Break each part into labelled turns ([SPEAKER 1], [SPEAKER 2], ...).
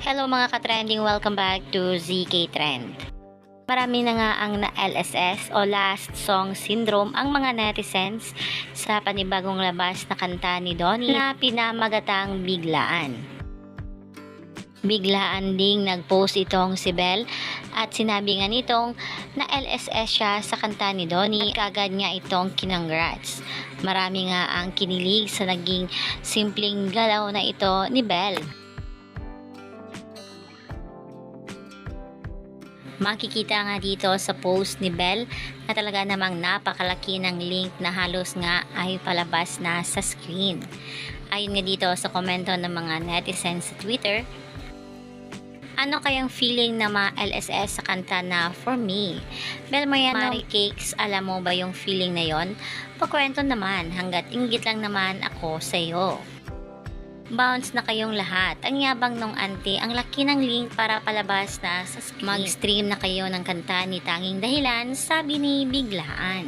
[SPEAKER 1] Hello mga ka-trending, welcome back to ZK Trend. Marami na nga ang na-LSS o Last Song Syndrome ang mga netizens sa panibagong labas na kanta ni Donnie na pinamagatang Biglaan. Biglaan ding nag-post itong si Belle at sinabi nga nitong na-LSS siya sa kanta ni Donnie at kagad nga itong kinongrats. Marami nga ang kinilig sa naging simpleng galaw na ito ni Belle. Makikita nga dito sa post ni Belle na talaga namang napakalaki ng link na halos nga ay palabas na sa screen. Ayon nga dito sa komento ng mga netizens sa Twitter, ano kayang feeling na ma-LSS sa kanta na For Me? Belle Mariano Cakes, alam mo ba yung feeling na yon? Pakwento naman, hanggat inggit lang naman ako sa'yo. Bounce na kayong lahat. Ang yabang nung auntie, ang laki ng link para palabas na sa screen. Mag-stream na kayo ng kanta ni Tanging Dahilan, sabi ni Biglaan.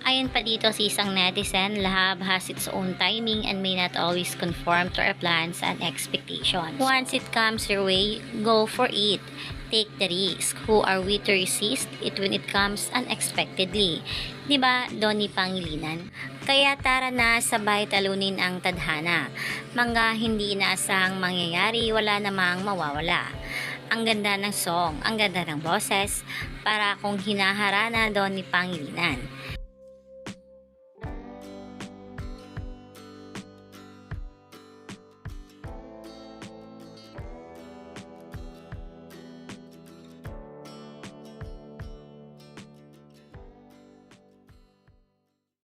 [SPEAKER 1] Ayon pa dito sa isang netizen, love has its own timing and may not always conform to our plans and expectations. Once it comes your way, go for it. Take the risk. Who are we to resist it when it comes unexpectedly? Diba, Donnie Pangilinan? Kaya tara na, sabay talunin ang tadhana. Mga hindi inaasahang mangyayari, wala namang mawawala. Ang ganda ng song, ang ganda ng boses, para kung hinaharana Donnie Pangilinan.